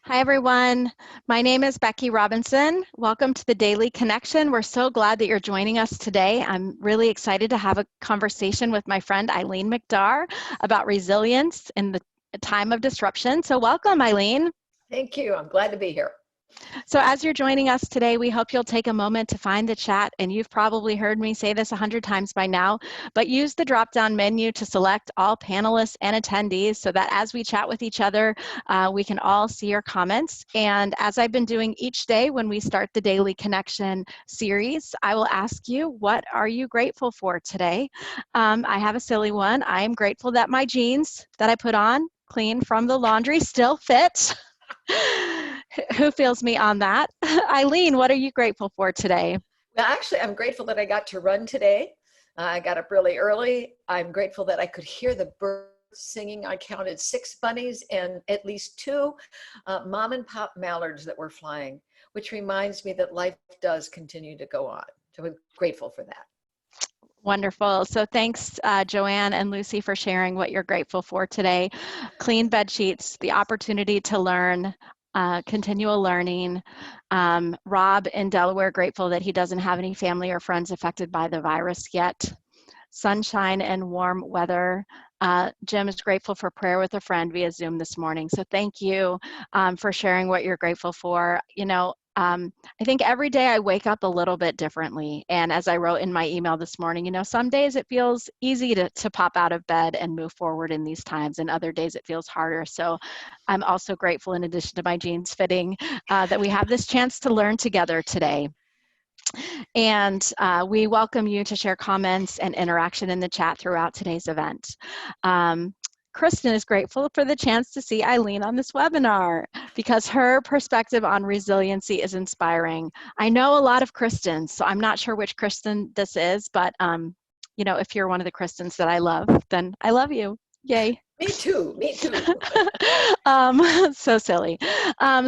Hi, everyone. My name is Becky Robinson. Welcome to the Daily Connection. We're so glad that you're joining us today. I'm really excited to have a conversation with my friend Eileen McDargh about resilience in the time of disruption. So welcome, Eileen. Thank you. I'm glad to be here. So as you're joining us today, we hope you'll take a moment to find the chat. And you've probably heard me say this 100 times by now, but use the drop-down menu to select all panelists and attendees so that as we chat with each other, we can all see your comments. And as I've been doing each day when we start the Daily Connection series, I will ask you, what are you grateful for today? I have a silly one. I am grateful that my jeans that I put on, clean from the laundry, still fit. Who feels me on that? Eileen, what are you grateful for today? Well, actually, I'm grateful that I got to run today. I got up really early. I'm grateful that I could hear the birds singing. I counted 6 bunnies and at least 2 mom and pop mallards that were flying, which reminds me that life does continue to go on. So I'm grateful for that. Wonderful. So thanks, Joanne and Lucy, for sharing what you're grateful for today. Clean bed sheets, the opportunity to learn, continual learning. Rob in Delaware, grateful that he doesn't have any family or friends affected by the virus yet. Sunshine and warm weather. Jim is grateful for prayer with a friend via Zoom this morning. So thank you for sharing what you're grateful for. You know, I think every day I wake up a little bit differently. And as I wrote in my email this morning, you know, some days it feels easy to pop out of bed and move forward in these times, and other days it feels harder. So I'm also grateful, in addition to my jeans fitting, that we have this chance to learn together today. And we welcome you to share comments and interaction in the chat throughout today's event. Kristen is grateful for the chance to see Eileen on this webinar because her perspective on resiliency is inspiring. I know a lot of Kristens, so I'm not sure which Kristen this is, but you know, if you're one of the Kristens that I love, then I love you. Yay. Me too. Me too. So silly.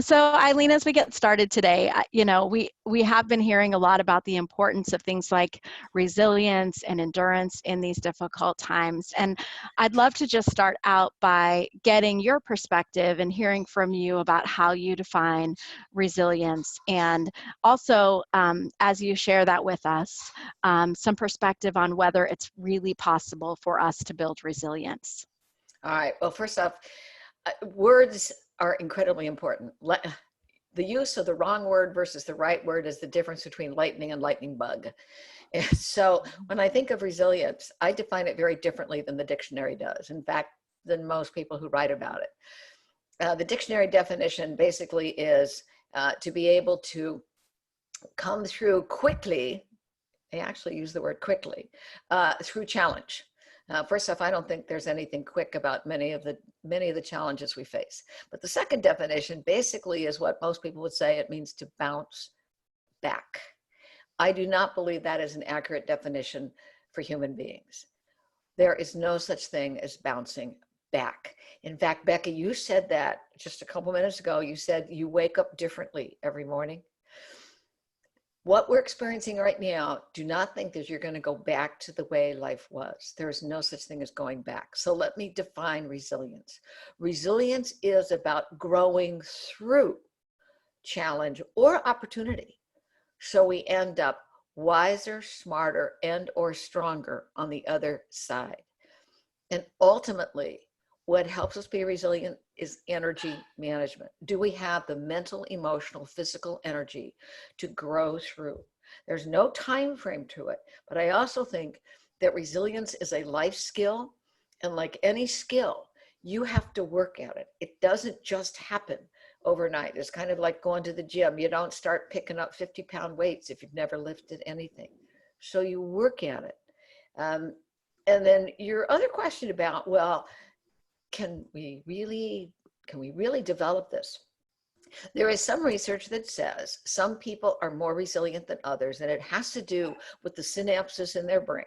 So Eileen, as we get started today, you know, we have been hearing a lot about the importance of things like resilience and endurance in these difficult times. And I'd love to just start out by getting your perspective and hearing from you about how you define resilience. And also, as you share that with us, some perspective on whether it's really possible for us to build resilience. All right. Well, first off, words are incredibly important. The use of the wrong word versus the right word is the difference between lightning and lightning bug. And so when I think of resilience, I define it very differently than the dictionary does. In fact, than most people who write about it. The dictionary definition basically is to be able to come through quickly. They actually use the word quickly through challenge. First off, I don't think there's anything quick about many of the challenges we face. But the second definition basically is what most people would say. It means to bounce back. I do not believe that is an accurate definition for human beings. There is no such thing as bouncing back. In fact, Becky, you said that just a couple minutes ago. You said you wake up differently every morning. What we're experiencing right now, do not think that you're going to go back to the way life was. There is no such thing as going back. So let me define resilience. Resilience is about growing through challenge or opportunity. So we end up wiser, smarter, and or stronger on the other side. And ultimately, what helps us be resilient is energy management. Do we have the mental, emotional, physical energy to grow through? There's no time frame to it, but I also think that resilience is a life skill, and like any skill, you have to work at it. It doesn't just happen overnight. It's kind of like going to the gym. You don't start picking up 50-pound weights if you've never lifted anything. So you work at it. And then your other question about, well, can we really develop this? There is some research that says some people are more resilient than others, and it has to do with the synapses in their brain.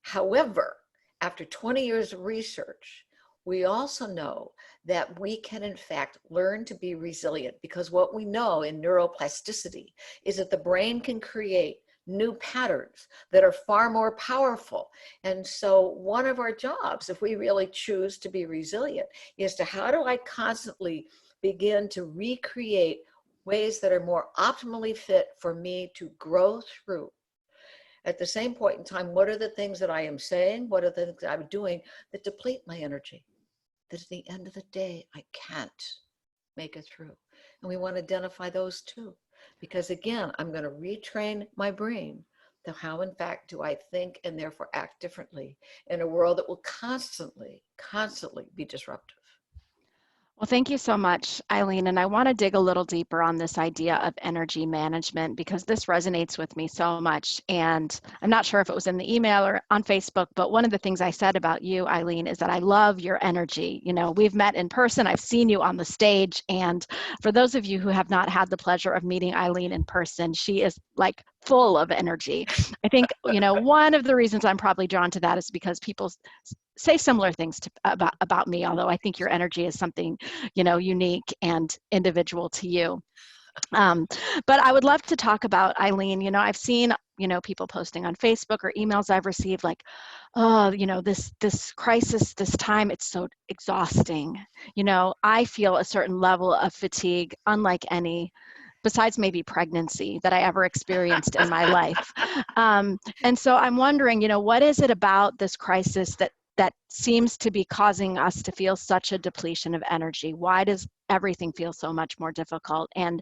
However, after 20 years of research, we also know that we can in fact learn to be resilient, because what we know in neuroplasticity is that the brain can create new patterns that are far more powerful. And so one of our jobs, if we really choose to be resilient, is to how do I constantly begin to recreate ways that are more optimally fit for me to grow through. At the same point in time, what are the things that I am saying? What are the things that I'm doing that deplete my energy? That at the end of the day, I can't make it through. And we want to identify those too. Because again, I'm going to retrain my brain to how in fact do I think and therefore act differently in a world that will constantly be disruptive. Well, thank you so much, Eileen. And I want to dig a little deeper on this idea of energy management because this resonates with me so much. And I'm not sure if it was in the email or on Facebook, but one of the things I said about you, Eileen, is that I love your energy. You know, we've met in person, I've seen you on the stage. And for those of you who have not had the pleasure of meeting Eileen in person, she is like full of energy. I think, you know, one of the reasons I'm probably drawn to that is because people say similar things about me, although I think your energy is something, you know, unique and individual to you. But I would love to talk about, Eileen, you know, I've seen, you know, people posting on Facebook or emails I've received like, oh, you know, this crisis, this time, it's so exhausting. You know, I feel a certain level of fatigue, unlike any, besides maybe pregnancy, that I ever experienced in my life. And so I'm wondering, you know, what is it about this crisis that seems to be causing us to feel such a depletion of energy? Why does everything feel so much more difficult? And,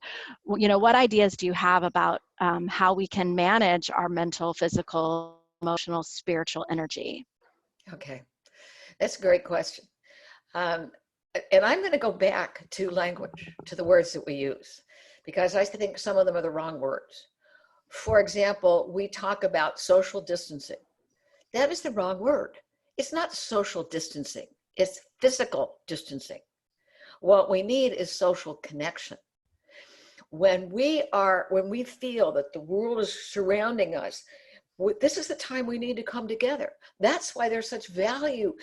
you know, what ideas do you have about how we can manage our mental, physical, emotional, spiritual energy? Okay, that's a great question. And I'm going to go back to language, to the words that we use, because I think some of them are the wrong words. For example, we talk about social distancing. That is the wrong word. It's not social distancing, it's physical distancing. What we need is social connection. When we feel that the world is surrounding us, this is the time we need to come together. That's why there's such value,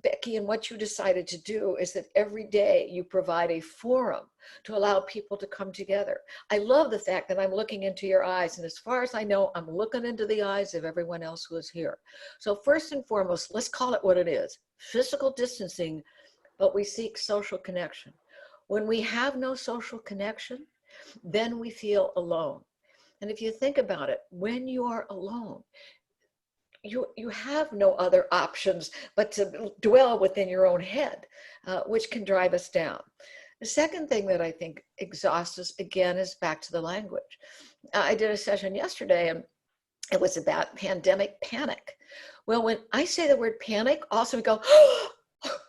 Becky, in what you decided to do, is that every day you provide a forum to allow people to come together. I love the fact that I'm looking into your eyes, and as far as I know, I'm looking into the eyes of everyone else who is here. So first and foremost, let's call it what it is: physical distancing, but we seek social connection. When we have no social connection, then we feel alone. And if you think about it, when you are alone, you have no other options but to dwell within your own head, which can drive us down. The second thing that I think exhausts us, again, is back to the language. I did a session yesterday, and it was about pandemic panic. Well, when I say the word panic, also we go, oh,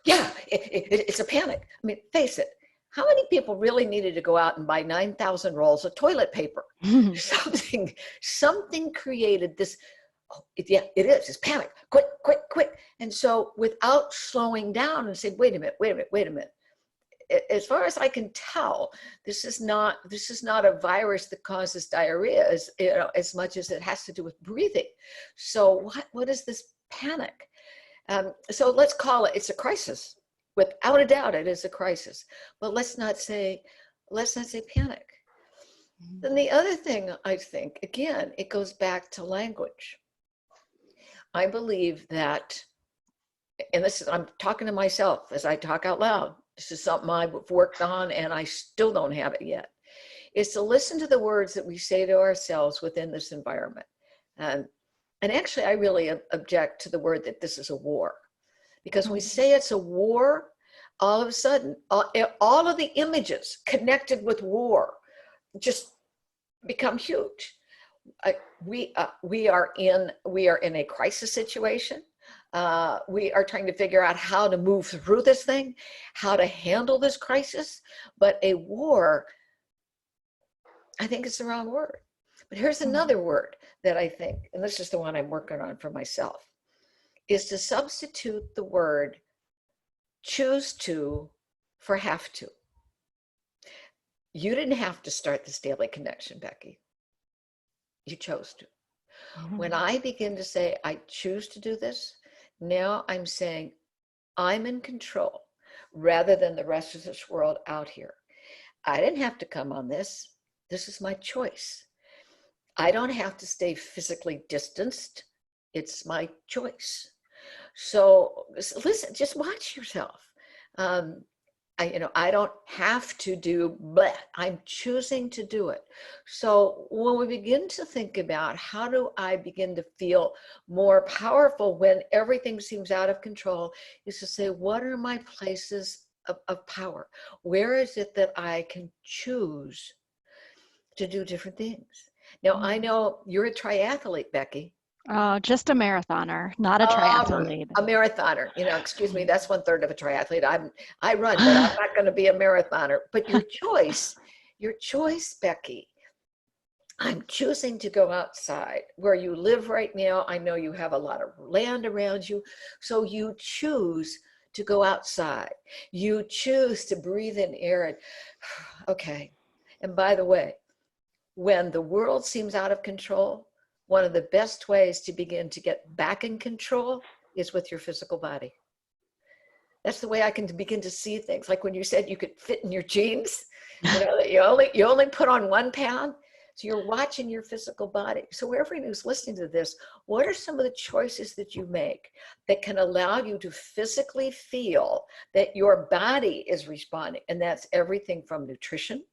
yeah, it's a panic. I mean, face it. How many people really needed to go out and buy 9,000 rolls of toilet paper? Something created this. Oh, yeah, it is. It's panic. Quick, quick, quick. And so without slowing down and saying, wait a minute. As far as I can tell, this is not a virus that causes diarrhea as much as it has to do with breathing. So what is this panic? So let's call it, it's a crisis. Without a doubt, it is a crisis. But let's not say panic. Then the other thing, I think, again, it goes back to language. I believe that, and I'm talking to myself as I talk out loud. This is something I've worked on and I still don't have it yet, is to listen to the words that we say to ourselves within this environment. And actually, I really object to the word that this is a war. Because when we say it's a war, all of a sudden, all of the images connected with war just become huge. We are in a crisis situation. We are trying to figure out how to move through this thing, how to handle this crisis. But a war, I think it's the wrong word. But here's another word that I think, and this is the one I'm working on for myself, is to substitute the word choose to for have to. You didn't have to start this daily connection, Becky. You chose to. When I begin to say, I choose to do this, now I'm saying I'm in control rather than the rest of this world out here. I didn't have to come on this. This is my choice. I don't have to stay physically distanced. It's my choice. So listen, just watch yourself. I don't have to do, but I'm choosing to do it. So when we begin to think about how do I begin to feel more powerful when everything seems out of control, is to say, what are my places of power? Where is it that I can choose to do different things? Now, I know you're a triathlete, Becky. Oh, just a marathoner, not a triathlete. A marathoner, excuse me, that's 1/3 of a triathlete. I run, but I'm not going to be a marathoner. But your choice, Becky, I'm choosing to go outside. Where you live right now, I know you have a lot of land around you. So you choose to go outside. You choose to breathe in air. And, okay. And by the way, when the world seems out of control, one of the best ways to begin to get back in control is with your physical body. That's the way I can begin to see things. Like when you said you could fit in your jeans, you only put on 1 pound. So you're watching your physical body. So everyone who's listening to this, what are some of the choices that you make that can allow you to physically feel that your body is responding? And that's everything from nutrition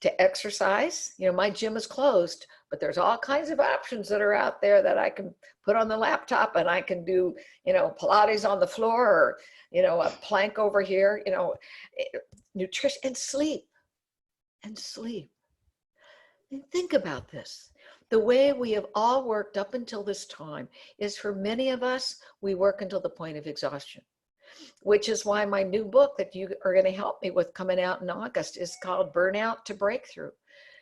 to exercise. My gym is closed, but there's all kinds of options that are out there that I can put on the laptop, and I can do, Pilates on the floor, or, a plank over here, nutrition and sleep. And think about this. The way we have all worked up until this time is, for many of us, we work until the point of exhaustion. Which is why my new book that you are going to help me with, coming out in August, is called Burnout to Breakthrough.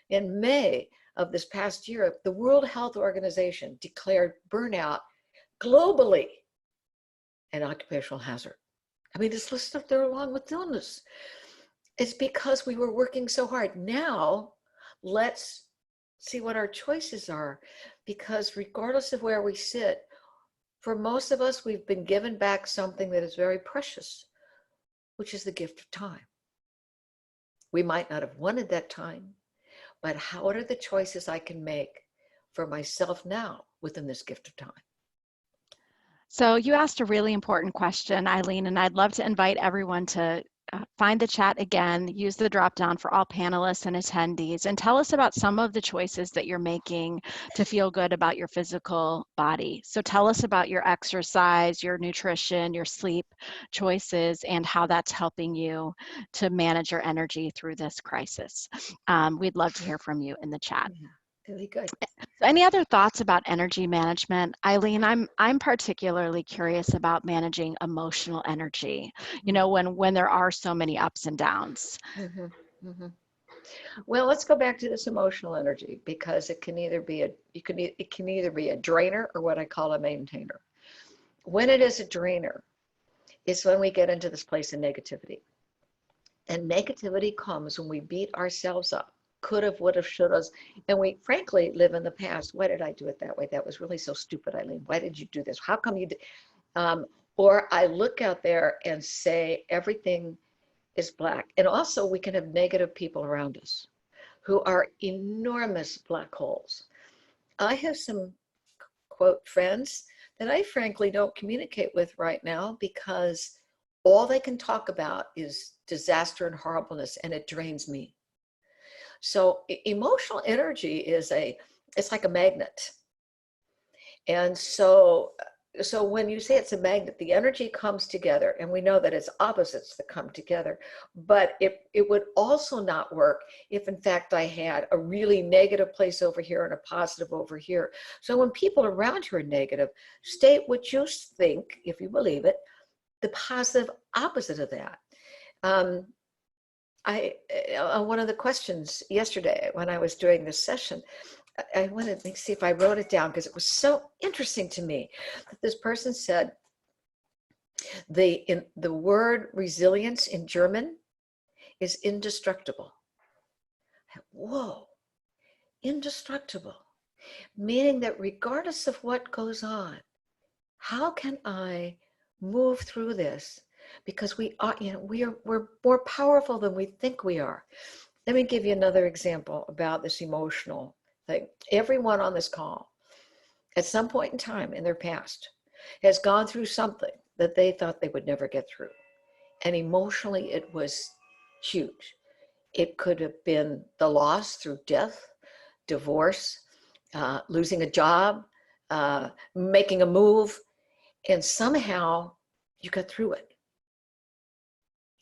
In May of this past year, the World Health Organization declared burnout globally an occupational hazard. I mean, this listed up there along with illness. It's because we were working so hard. Now, let's see what our choices are, because regardless of where we sit, for most of us, we've been given back something that is very precious, which is the gift of time. We might not have wanted that time, but what are the choices I can make for myself now within this gift of time? So you asked a really important question, Eileen, and I'd love to invite everyone to find the chat again, use the drop down for all panelists and attendees, and tell us about some of the choices that you're making to feel good about your physical body. So tell us about your exercise, your nutrition, your sleep choices, and how that's helping you to manage your energy through this crisis. We'd love to hear from you in the chat. Yeah. Really good. Any other thoughts about energy management? Eileen, I'm particularly curious about managing emotional energy, when there are so many ups and downs. Mm-hmm. Mm-hmm. Well, let's go back to this emotional energy, because it can either be a drainer or what I call a maintainer. When it is a drainer, it's when we get into this place of negativity. And negativity comes when we beat ourselves up. Could have, would have, should have. And we frankly live in the past. Why did I do it that way? That was really so stupid, Eileen. Why did you do this? How come you did? Or I look out there and say everything is black. And also we can have negative people around us who are enormous black holes. I have some, quote, friends that I frankly don't communicate with right now, because all they can talk about is disaster and horribleness, and it drains me. So emotional energy it's like a magnet. And so when you say it's a magnet, the energy comes together, and we know that it's opposites that come together. But it would also not work if, in fact, I had a really negative place over here and a positive over here. So when people around you are negative, state what you think, if you believe it, the positive opposite of that. One of the questions yesterday when I was doing this session, I wanted to see if I wrote it down, because it was so interesting to me that this person said the word resilience in German is indestructible. Whoa, indestructible, meaning that regardless of what goes on, how can I move through this? Because we're more powerful than we think we are. Let me give you another example about this emotional thing. Everyone on this call, at some point in time in their past, has gone through something that they thought they would never get through. And emotionally, it was huge. It could have been the loss through death, divorce, losing a job, making a move, and somehow you got through it.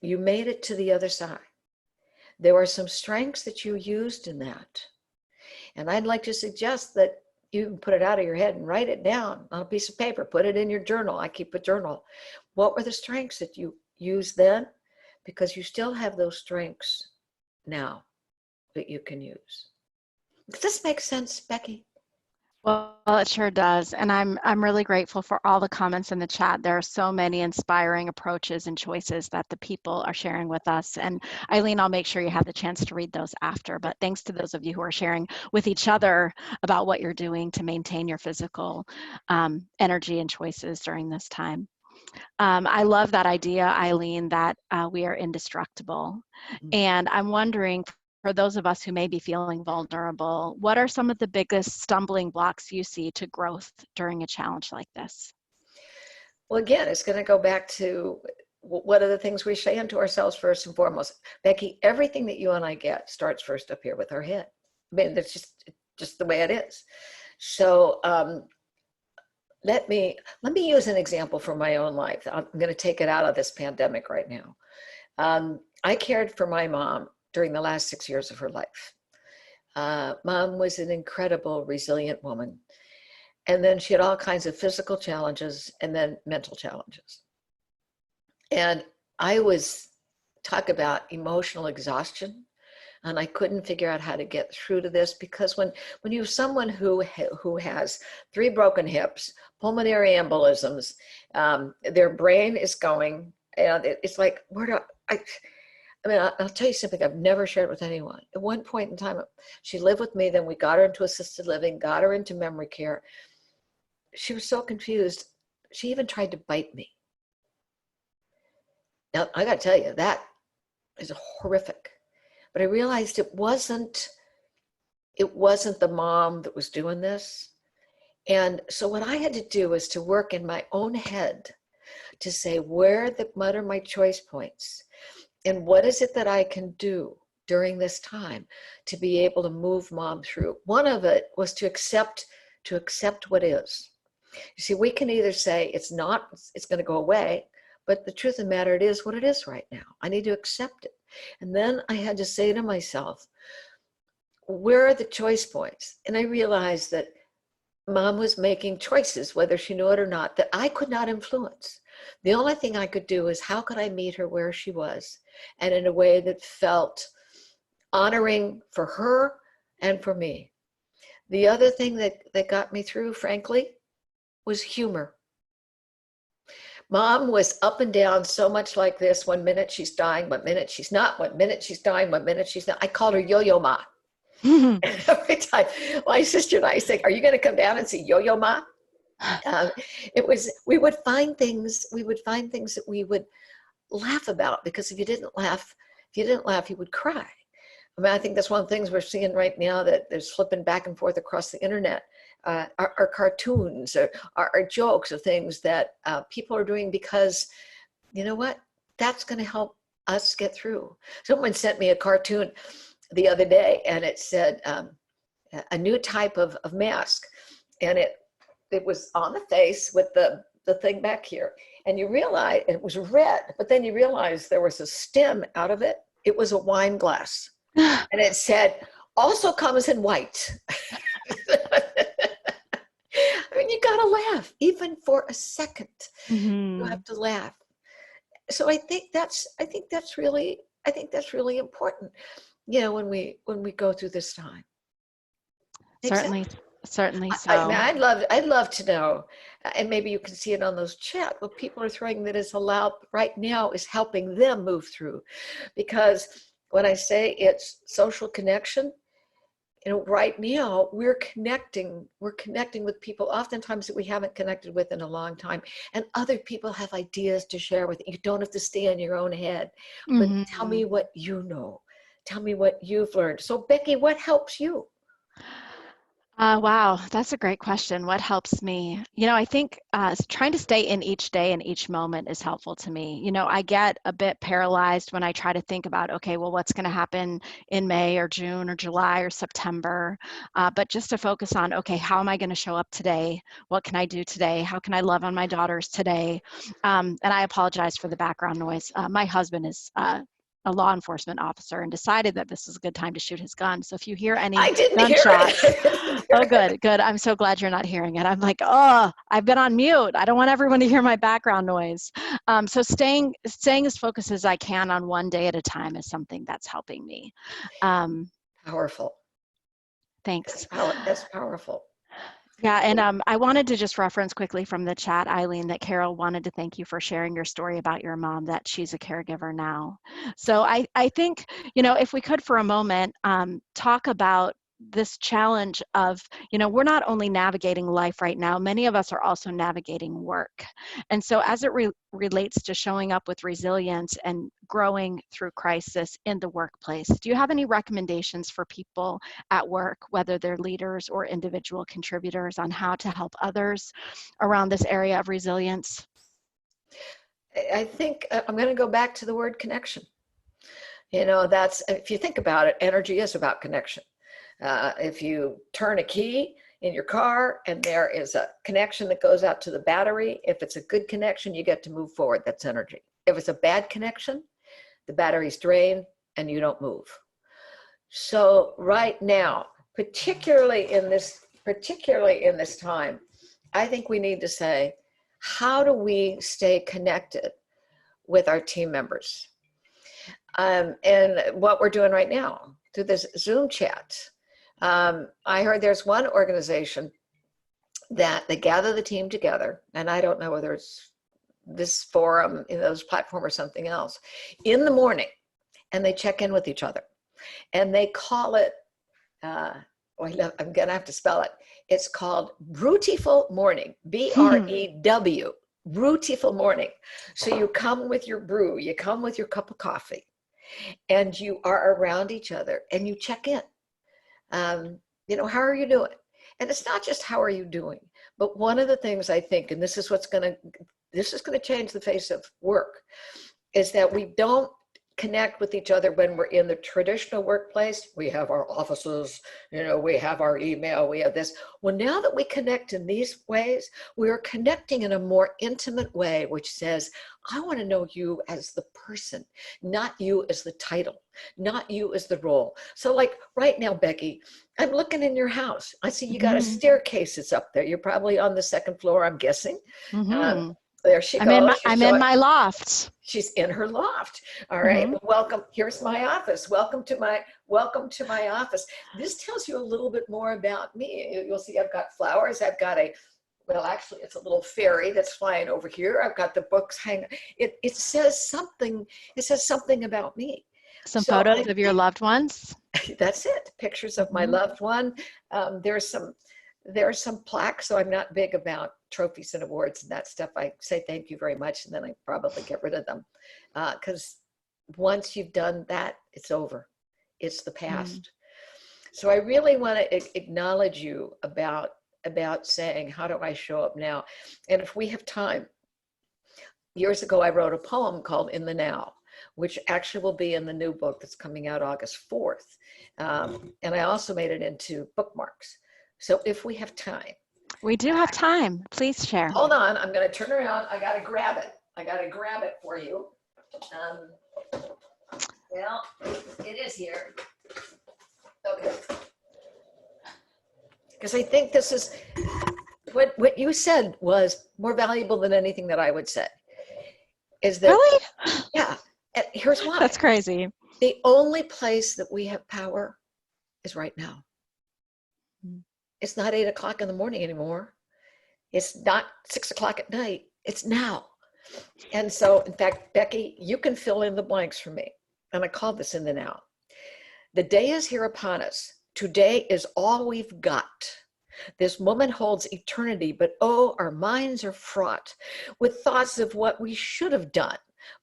You made it to the other side. There were some strengths that you used in that. And I'd like to suggest that you can put it out of your head and write it down on a piece of paper, put it in your journal. I keep a journal. What were the strengths that you used then? Because you still have those strengths now that you can use. Does this make sense, Becky? Well, it sure does. And I'm really grateful for all the comments in the chat. There are so many inspiring approaches and choices that the people are sharing with us. And Eileen, I'll make sure you have the chance to read those after. But thanks to those of you who are sharing with each other about what you're doing to maintain your physical energy and choices during this time. I love that idea, Eileen, that we are indestructible. And I'm wondering, for those of us who may be feeling vulnerable, what are some of the biggest stumbling blocks you see to growth during a challenge like this? Well, again, it's going to go back to what are the things we say unto ourselves first and foremost. Becky, everything that you and I get starts first up here with our head. I mean, that's just the way it is. So let me use an example from my own life. I'm going to take it out of this pandemic right now. I cared for my mom during the last 6 years of her life. Mom was an incredible, resilient woman. And then she had all kinds of physical challenges and then mental challenges. And I was, talk about emotional exhaustion. And I couldn't figure out how to get through to this, because when you have someone who has 3 broken hips, pulmonary embolisms, their brain is going, and it's like, where do I mean, I'll tell you something I've never shared with anyone. At one point in time, she lived with me, then we got her into assisted living, got her into memory care. She was so confused. She even tried to bite me. Now, I got to tell you, that is horrific. But I realized it wasn't the mom that was doing this. And so what I had to do was to work in my own head to say, what are my choice points? And what is it that I can do during this time to be able to move mom through? One of it was to accept what is. You see, we can either say it's going to go away, but the truth of the matter, it is what it is right now. I need to accept it. And then I had to say to myself, where are the choice points? And I realized that mom was making choices, whether she knew it or not, that I could not influence. The only thing I could do is, how could I meet her where she was, and in a way that felt honoring for her and for me. The other thing that got me through, frankly, was humor. Mom was up and down so much like this. 1 minute she's dying, 1 minute she's not, 1 minute she's dying, 1 minute she's not. I called her Yo-Yo Ma. Every time my sister and I say, are you going to come down and see Yo-Yo Ma? We would find things that we would laugh about, because if you didn't laugh, you would cry. I mean, I think that's one of the things we're seeing right now, that there's flipping back and forth across the internet. Are cartoons, or are jokes, or things that people are doing, because you know what? That's going to help us get through. Someone sent me a cartoon the other day, and it said a new type of mask, and it was on the face with the thing back here, and you realize it was red, but then you realize there was a stem out of it. It was a wine glass, and it said, also comes in white. I mean, you gotta laugh, even for a second. You have to laugh. So I think that's really important, you know, when we go through this time. Certainly so. I'd love to know, and maybe you can see it on those chat, what people are throwing that is allowed right now is helping them move through. Because when I say it's social connection, you know, right now we're connecting with people oftentimes that we haven't connected with in a long time, and other people have ideas to share with you. You don't have to stay in your own head, but tell me what you know. Tell me what you've learned. So Becky, what helps you? Wow, that's a great question. What helps me? I think trying to stay in each day and each moment is helpful to me. I get a bit paralyzed when I try to think about, okay, well, what's going to happen in May or June or July or September? But just to focus on, okay, how am I going to show up today? What can I do today? How can I love on my daughters today? And I apologize for the background noise. My husband is a law enforcement officer and decided that this is a good time to shoot his gun. So if you hear any I didn't hear gunshots, it. oh, good, good. I'm so glad you're not hearing it. I'm like, oh, I've been on mute. I don't want everyone to hear my background noise. So staying as focused as I can on one day at a time is something that's helping me. Powerful. Thanks. That's powerful. Yeah, and I wanted to just reference quickly from the chat, Eileen, that Carol wanted to thank you for sharing your story about your mom, that she's a caregiver now. So I think, if we could for a moment talk about this challenge of, we're not only navigating life right now, many of us are also navigating work. And so as it relates to showing up with resilience and growing through crisis in the workplace, do you have any recommendations for people at work, whether they're leaders or individual contributors, on how to help others around this area of resilience? I think I'm going to go back to the word connection. That's, if you think about it, energy is about connection. If you turn a key in your car and there is a connection that goes out to the battery, if it's a good connection, you get to move forward. That's energy. If it's a bad connection, the battery's drained and you don't move. So right now, particularly in this time, I think we need to say, how do we stay connected with our team members? And what we're doing right now through this Zoom chat. I heard there's one organization that they gather the team together, and I don't know whether it's this forum, this platform or something else, in the morning, and they check in with each other. And they call it, I'm gonna have to spell it. It's called Brutiful Morning, B-R-E-W, Brutiful Morning. So you come with your brew, you come with your cup of coffee, and you are around each other and you check in. How are you doing? And it's not just how are you doing, but one of the things I think, and this is going to change the face of work, is that we don't connect with each other when we're in the traditional workplace. We have our offices, we have our email, we have this. Well, now that we connect in these ways, we are connecting in a more intimate way, which says, I want to know you as the person, not you as the title, not you as the role. So like right now, Becky, I'm looking in your house. I see you got a staircase that's up there. You're probably on the second floor, I'm guessing. There she goes. I'm in my loft. She's in her loft. All right. Well, welcome. Here's my office. Welcome to my office. This tells you a little bit more about me. You'll see I've got flowers. I've got actually it's a little fairy that's flying over here. I've got the books hanging. It says something. It says something about me. Some photos of your loved ones. That's it. Pictures of my loved one. There's some plaques, so I'm not big about trophies and awards and that stuff. I say thank you very much, and then I probably get rid of them. Because once you've done that, it's over. It's the past. So I really want to acknowledge you about saying, how do I show up now? And if we have time, years ago, I wrote a poem called In the Now, which actually will be in the new book that's coming out August 4th. And I also made it into bookmarks. So if we have time. We do have time. Please share. Hold on. I'm going to turn around. I got to grab it. For you. Well, it is here. Okay. Because I think this is what you said was more valuable than anything that I would say. Is that really? Yeah. And here's why. That's crazy. The only place that we have power is right now. It's not 8 o'clock in the morning anymore. It's not 6 o'clock at night. It's now. And so, in fact, Becky, you can fill in the blanks for me. And I call this In the Now. The day is here upon us. Today is all we've got. This moment holds eternity, but oh, our minds are fraught with thoughts of what we should have done,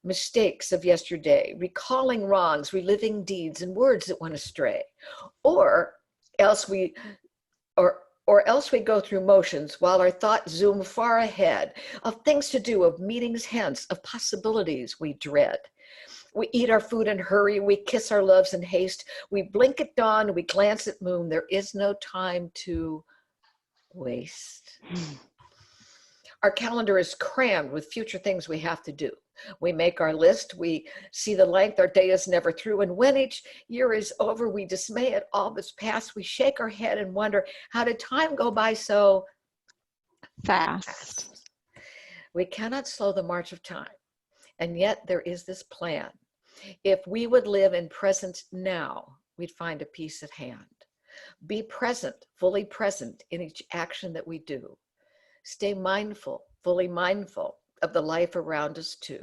mistakes of yesterday, recalling wrongs, reliving deeds, and words that went astray. Or or else we go through motions while our thoughts zoom far ahead of things to do, of meetings hence, of possibilities we dread. We eat our food in hurry, we kiss our loves in haste, we blink at dawn, we glance at moon. There is no time to waste. Our calendar is crammed with future things we have to do. We make our list, we see the length our day is never through, and when each year is over, we dismay at all that's past. We shake our head and wonder, how did time go by so fast? We cannot slow the march of time, and yet there is this plan. If we would live in present now, we'd find a peace at hand. Be present, fully present in each action that we do. Stay mindful, fully mindful of the life around us too.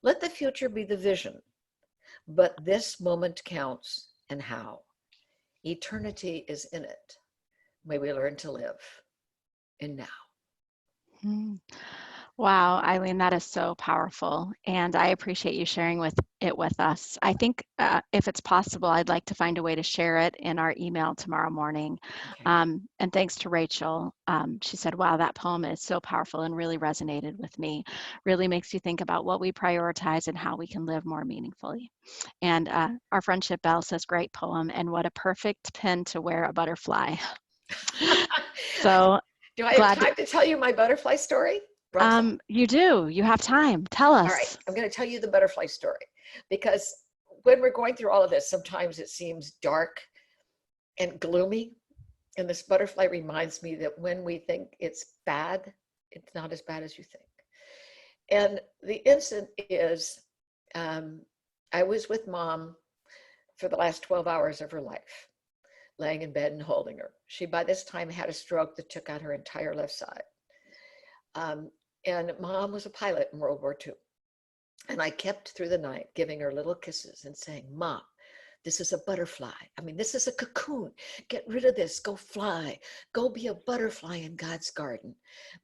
Let the future be the vision, but this moment counts, and how. Eternity is in it. May we learn to live in now. Wow, Eileen, that is so powerful, and I appreciate you sharing it with us. I think if it's possible, I'd like to find a way to share it in our email tomorrow morning. Okay. And thanks to Rachel. She said, wow, that poem is so powerful and really resonated with me. Really makes you think about what we prioritize and how we can live more meaningfully. And our friendship bell says, great poem, and what a perfect pin to wear a butterfly. So do I have time to tell you my butterfly story? You do. You have time. Tell us. All right. I'm going to tell you the butterfly story, because when we're going through all of this, sometimes it seems dark and gloomy. And this butterfly reminds me that when we think it's bad, it's not as bad as you think. And the incident is, I was with Mom for the last 12 hours of her life, laying in bed and holding her. She, by this time, had a stroke that took out her entire left side. And Mom was a pilot in World War II. And I kept through the night giving her little kisses and saying, Mom, this is a butterfly. I mean, this is a cocoon. Get rid of this. Go fly. Go be a butterfly in God's garden.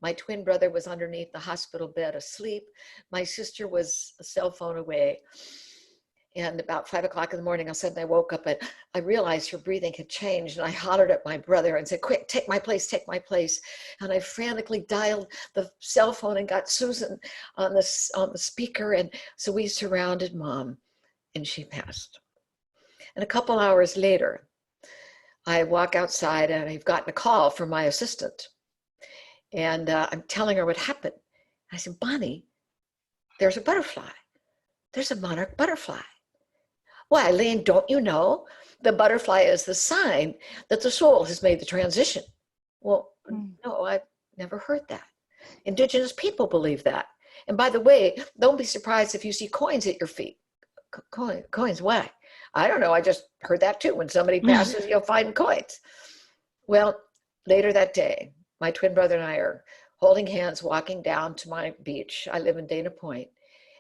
My twin brother was underneath the hospital bed asleep. My sister was a cell phone away. And about 5 o'clock in the morning, I woke up and I realized her breathing had changed. And I hollered at my brother and said, quick, take my place, take my place. And I frantically dialed the cell phone and got Susan on the speaker. And so we surrounded Mom, and she passed. And a couple hours later, I walk outside and I've gotten a call from my assistant. And I'm telling her what happened. I said, Bonnie, there's a butterfly. There's a monarch butterfly. Well, Eileen, don't you know? The butterfly is the sign that the soul has made the transition. Well, no, I've never heard that. Indigenous people believe that. And by the way, don't be surprised if you see coins at your feet. Coins, why? I don't know. I just heard that too. When somebody passes, you'll find coins. Well, later that day, my twin brother and I are holding hands, walking down to my beach. I live in Dana Point.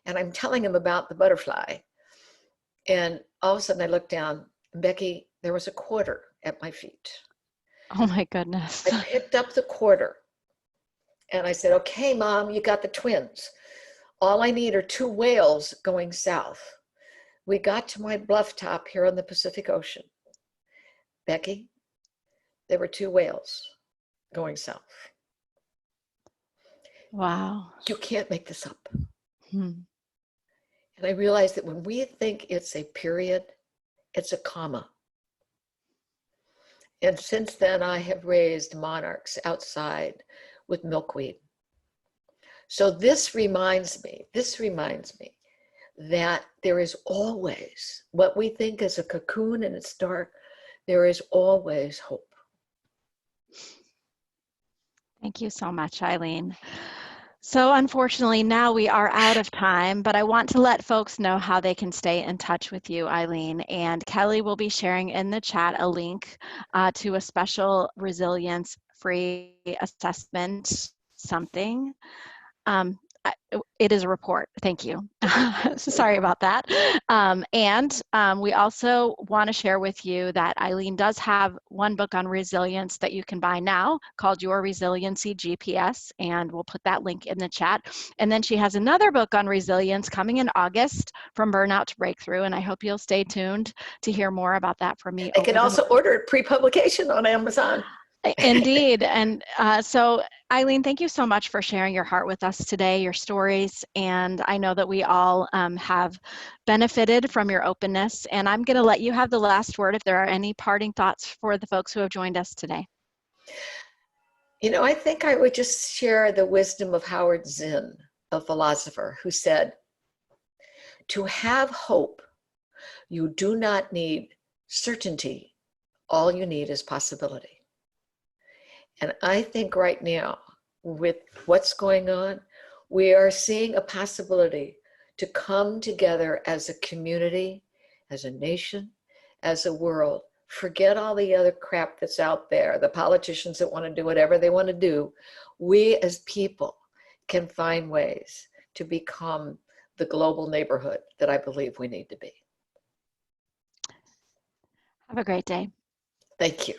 And I'm telling him about the butterfly. And all of a sudden I look down, and Becky, there was a quarter at my feet. Oh my goodness. I picked up the quarter and I said, okay, Mom, you got the twins. All I need are 2 whales going south. We got to my bluff top here on the Pacific Ocean. Becky, there were 2 whales going south. Wow. You can't make this up. And I realized that when we think it's a period, it's a comma. And since then, I have raised monarchs outside with milkweed. So this reminds me that there is always, what we think is a cocoon and it's dark, there is always hope. Thank you so much, Eileen. So unfortunately, now we are out of time, but I want to let folks know how they can stay in touch with you, Eileen. And Kelly will be sharing in the chat a link to a special resilience-free assessment, something. It is a report. Thank you. Sorry about that. And we also want to share with you that Eileen does have one book on resilience that you can buy now called Your Resiliency GPS, and we'll put that link in the chat. And then she has another book on resilience coming in August, From Burnout to Breakthrough, and I hope you'll stay tuned to hear more about that from me. I can also order it pre-publication on Amazon. Indeed. And so, Eileen, thank you so much for sharing your heart with us today, your stories. And I know that we all have benefited from your openness. And I'm going to let you have the last word if there are any parting thoughts for the folks who have joined us today. You know, I think I would just share the wisdom of Howard Zinn, a philosopher, who said, "To have hope, you do not need certainty. All you need is possibility." And I think right now, with what's going on, we are seeing a possibility to come together as a community, as a nation, as a world. Forget all the other crap that's out there, the politicians that want to do whatever they want to do. We as people can find ways to become the global neighborhood that I believe we need to be. Have a great day. Thank you.